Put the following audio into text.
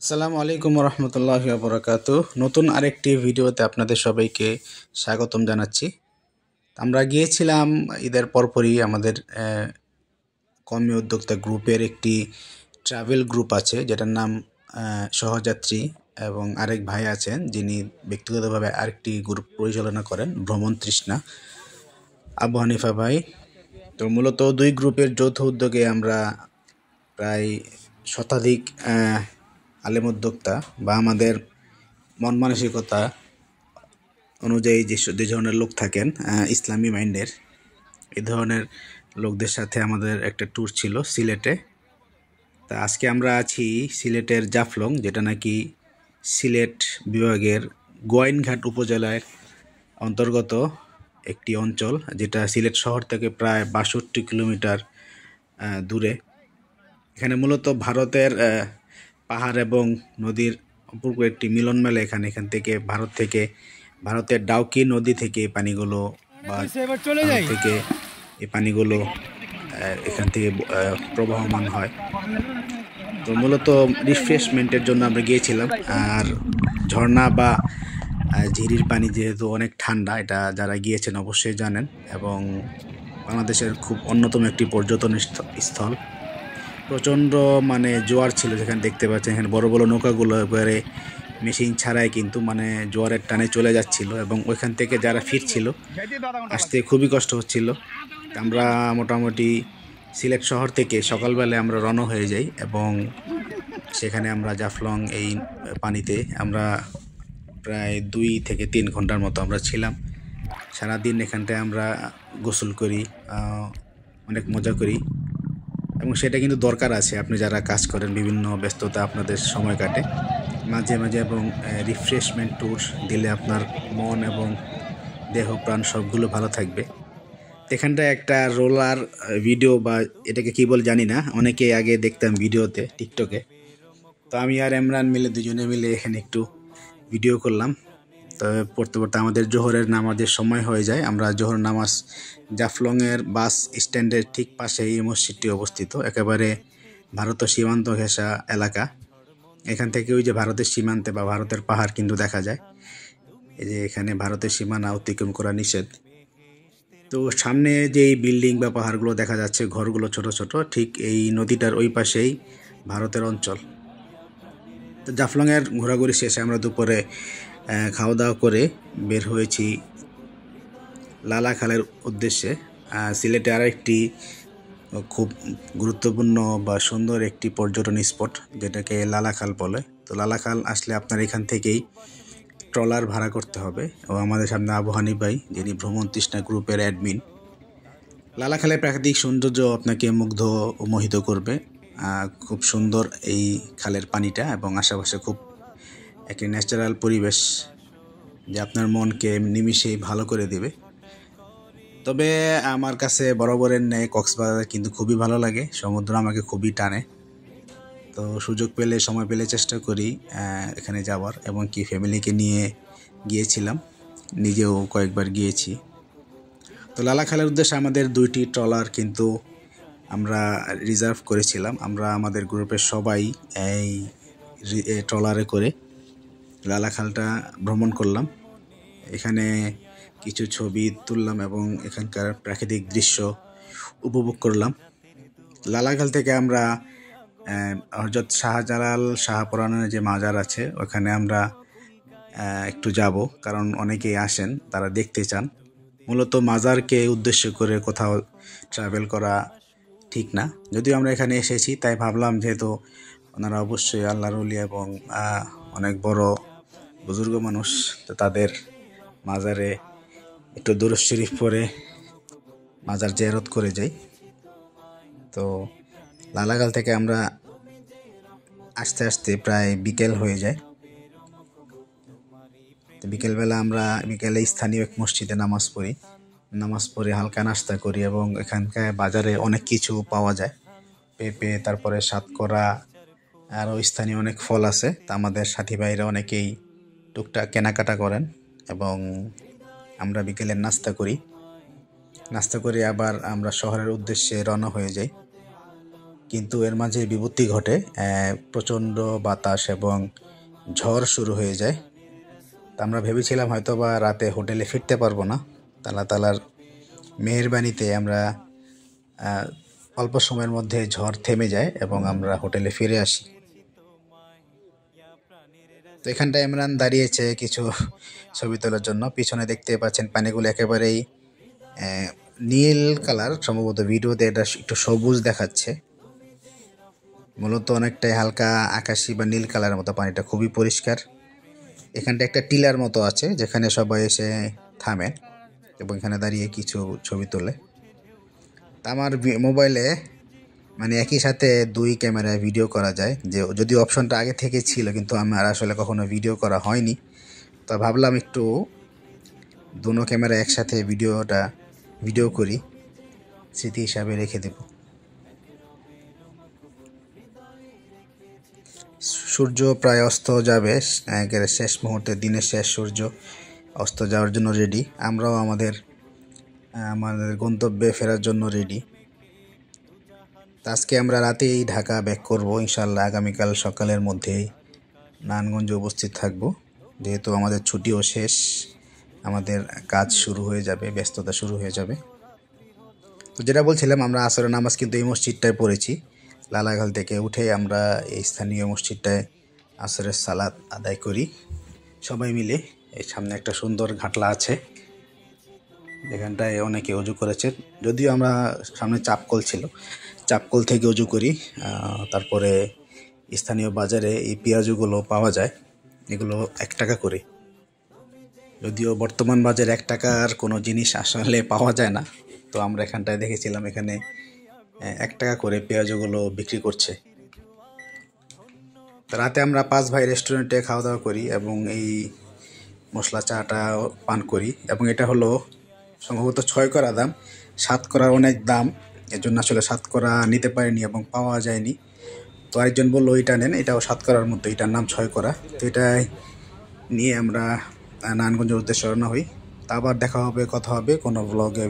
আসসালামু আলাইকুম রহমতুল্লাহি ওয়া বারাকাতুহু। নতুন আরেকটি ভিডিওতে আপনাদের সবাইকে স্বাগতম জানাচ্ছি। আমরা গিয়েছিলাম ঈদের পরপরই আমাদের কওমি উদ্যোক্তা গ্রুপের একটি ট্রাভেল গ্রুপ আছে যেটার নাম সহযাত্রী, এবং আরেক ভাই আছেন যিনি ব্যক্তিগতভাবে আরেকটি গ্রুপ পরিচালনা করেন, ভ্রমণ তৃষ্ণা, আবু হানিফা ভাই। তো মূলত দুই গ্রুপের যৌথ উদ্যোগে আমরা প্রায় শতাধিক আলেম উদ্যোক্তা বা আমাদের মন মানসিকতা অনুযায়ী যে ধরনের লোক থাকেন ইসলামী মাইন্ডের, এই ধরনের লোকদের সাথে আমাদের একটা ট্যুর ছিল সিলেটে। তা আজকে আমরা আছি সিলেটের জাফলং, যেটা নাকি সিলেট বিভাগের গোয়াইনঘাট উপজেলার অন্তর্গত একটি অঞ্চল, যেটা সিলেট শহর থেকে প্রায় ৬২ কিলোমিটার দূরে। এখানে মূলত ভারতের পাহাড় এবং নদীর অপূর্ব একটি মিলন মেলা। এখান থেকে ভারতের ডাউকি নদী থেকে এই পানিগুলো এখান থেকে প্রবাহমান হয়। তো মূলত রিফ্রেশমেন্টের জন্য আমরা গিয়েছিলাম। আর ঝর্ণা বা ঝিরির পানি যেহেতু অনেক ঠান্ডা, এটা যারা গিয়েছেন অবশ্যই জানেন, এবং বাংলাদেশের খুব অন্যতম একটি পর্যটন স্থল। প্রচণ্ড জোয়ার ছিল, যেখানে দেখতে পাচ্ছেন এখানে বড় বড় নৌকাগুলো এবারে মেশিন ছাড়াই কিন্তু জোয়ারের টানে চলে যাচ্ছিল, এবং ওইখান থেকে যারা ফিরছিল আসতে খুবই কষ্ট হচ্ছিল। আমরা মোটামুটি সিলেট শহর থেকে সকালবেলায় আমরা রওনা হয়ে যাই, এবং সেখানে আমরা জাফলং এই পানিতে আমরা প্রায় 2 থেকে 3 ঘন্টার মতো আমরা ছিলাম। সারাদিন এখানটায় আমরা গোসল করি, অনেক মজা করি, এবং সেটা কিন্তু দরকার আছে। আপনি যারা কাজ করেন, বিভিন্ন ব্যস্ততা আপনাদের সময় কাটে, মাঝে মাঝে এবং রিফ্রেশমেন্ট ট্যুর দিলে আপনার মন এবং দেহ প্রাণ সবগুলো ভালো থাকবে। এখানটায় একটা রোলার ভিডিও, বা এটাকে কি বলে জানি না, অনেকে আগে দেখতাম ভিডিওতে টিকটকে। তো আমি আর ইমরান মিলে দুজনে মিলে এখানে একটু ভিডিও করলাম। তো পড়তে পড়তে আমাদের জোহরের নামাজের সময় হয়ে যায়। আমরা জোহর নামাজ জাফলংয়ের বাস স্ট্যান্ডের ঠিক পাশে এই মসজিদটি অবস্থিত, একেবারে ভারতীয় সীমান্ত ঘেঁষা এলাকা। এখান থেকে ওই যে ভারতের সীমান্তে বা ভারতের পাহাড় কিন্তু দেখা যায়। এই যে এখানে ভারতের সীমানা অতিক্রম করা নিষেধ। তো সামনে যে বিল্ডিং বা পাহাড়গুলো দেখা যাচ্ছে, ঘরগুলো ছোট ছোট, ঠিক এই নদীটার ওই পাশেই ভারতের অঞ্চল। তো জাফলংয়ের ঘোরাঘুরি শেষে আমরা দুপুরে খাওয়া দাওয়া করে বের হয়েছি লালাখালের উদ্দেশ্যে। সিলেটে আর একটি খুব গুরুত্বপূর্ণ বা সুন্দর একটি পর্যটন স্পট, যেটাকে লালাখাল বলে। তো লালাখাল আসলে আপনার এখান থেকেই ট্রলার ভাড়া করতে হবে, ও আমাদের সামনে আবু হানিফ ভাই, যিনি ভ্রমণ তৃষ্ণা গ্রুপের অ্যাডমিন। লালাখালের প্রাকৃতিক সৌন্দর্য আপনাকে মুগ্ধ ও মোহিত করবে। খুব সুন্দর এই খালের পানিটা, এবং আশেপাশে খুব একটি ন্যাচারাল পরিবেশ, যে আপনার মনকে নিমিষেই ভালো করে দেবে। তবে আমার কাছে বরাবরের ন্যায় কক্সবাজার কিন্তু খুবই ভালো লাগে, সমুদ্র আমাকে খুবই টানে। তো সুযোগ পেলে, সময় পেলে চেষ্টা করি এখানে যাওয়ার, এবং কি ফ্যামিলিকে নিয়ে গিয়েছিলাম, নিজেও কয়েকবার গিয়েছি। তো লালাখালের উদ্দেশ্যে আমাদের 2টি ট্রলার কিন্তু আমরা রিজার্ভ করেছিলাম। আমরা আমাদের গ্রুপের সবাই এই ট্রলারে করে লালাখালটা ভ্রমণ করলাম। এখানে কিছু ছবি তুললাম এবং এখানকার প্রাকৃতিক দৃশ্য উপভোগ করলাম। লালাখাল থেকে আমরা হযরত শাহজালাল শাহপরানের যে মাজার আছে, ওখানে আমরা একটু যাব, কারণ অনেকেই আসেন, তারা দেখতে চান। মূলত মাজারকে উদ্দেশ্য করে কোথাও ট্রাভেল করা ঠিক না, যদিও আমরা এখানে এসেছি, তাই ভাবলাম যেহেতু ওনারা অবশ্যই আল্লাহর ওলি এবং অনেক বড় বুজুর্গ মানুষ, তো তাদের মাজারে একটু দুরূদ শরীফ পড়ে মাজার জিয়ারত করে যাই। তো লালাখাল থেকে আমরা আস্তে আস্তে প্রায় বিকেল হয়ে যায়। তো বিকেলবেলা আমরা বিকেলে স্থানীয় এক মসজিদে নামাজ পড়ে হালকা নাস্তা করি, এবং এখানকার বাজারে অনেক কিছু পাওয়া যায়, পেঁপে, তারপরে সাতকরা, আরও স্থানীয় অনেক ফল আছে। তা আমাদের সাথী ভাইরা অনেকেই টুকটাক কেনাকাটা করেন, এবং আমরা বিকেলের নাস্তা করে আবার আমরা শহরের উদ্দেশ্যে রওনা হয়ে যাই। কিন্তু এর মাঝে বিপত্তি ঘটে, প্রচণ্ড বাতাস এবং ঝড় শুরু হয়ে যায়। তা আমরা ভেবেছিলাম হয়তো বা রাতে হোটেলে ফিরতে পারবো না। আল্লাহ তাআলার মেহেরবানিতে আমরা অল্প সময়ের মধ্যে ঝড় থেমে যায় এবং আমরা হোটেলে ফিরে আসি। তো এখানটায় ইমরান দাঁড়িয়েছে কিছু ছবি তোলার জন্য। পিছনে দেখতে পাচ্ছেন পানিগুলো একেবারেই নীল কালার, সম্ভবত ভিডিওতে এটা একটু সবুজ দেখাচ্ছে, মূলত অনেকটাই হালকা আকাশি বা নীল কালারের মতো। পানিটা খুবই পরিষ্কার। এখানটা একটা টিলার মতো আছে যেখানে সবাই এসে থামে এবং এখানে দাঁড়িয়ে কিছু ছবি তোলে। তা আমার মোবাইলে মানে একই সাথে 2 ক্যামেরায় ভিডিও করা যায়, যে যদি অপশনটা আগে থেকে ছিল, কিন্তু আমার আসলে কখনো ভিডিও করা হয়নি। তো ভাবলাম একটু দুটো ক্যামেরা একসাথে ভিডিও করি, স্মৃতি হিসাবে রেখে দেব। সূর্য প্রায় অস্ত যাবে, শেষ মুহূর্তে দিনের শেষ সূর্য অস্ত যাওয়ার জন্য রেডি। আমরাও আমাদের গন্তব্যে ফেরার জন্য রেডি। আজকে আমরা রাতেই ঢাকা ব্যাক করব ইনশাল্লাহ। আগামীকাল সকালের মধ্যেই নারায়ণগঞ্জে উপস্থিত থাকব, যেহেতু আমাদের ছুটিও শেষ, আমাদের কাজ শুরু হয়ে যাবে, ব্যস্ততা শুরু হয়ে যাবে। তো যেটা বলছিলাম, আমরা আসরের নামাজ কিন্তু এই মসজিদটায় পড়েছি। লালাখাল থেকে উঠে আমরা এই স্থানীয় মসজিদটায় আসরের সালাত আদায় করি সবাই মিলে। এই সামনে একটা সুন্দর ঘাটলা আছে, যেখানটায় অনেকে অজু করেছে। যদিও আমরা সামনে চাপকল ছিল, চাপকল থেকে অজু করি। তারপরে স্থানীয় বাজারে এই পেঁয়াজুগুলো পাওয়া যায়, এগুলো 1 টাকা করে। যদিও বর্তমান বাজারে 1 টাকার কোনো জিনিস আসলে পাওয়া যায় না, তো আমরা এখানটায় দেখেছিলাম এখানে 1 টাকা করে পেঁয়াজুগুলো বিক্রি করছে। রাতে আমরা 5 ভাই রেস্টুরেন্টে খাওয়া দাওয়া করি এবং এই মশলা চাটা পান করি। এবং এটা হলো সম্ভবত 6 করা দাম, 7 করার অনেক দাম, এর জন্য আসলে 7 করা নিতে পারিনি এবং পাওয়া যায়নি। তো আরেকজন বললো এটা নেন, এটাও 7 করার মতো, এটার নাম 6 করা। তো এটাই নিয়ে আমরা নারায়ণগঞ্জের উদ্দেশ্যে রওনা হই। তা আবার দেখা হবে, কথা হবে কোনো ব্লগে।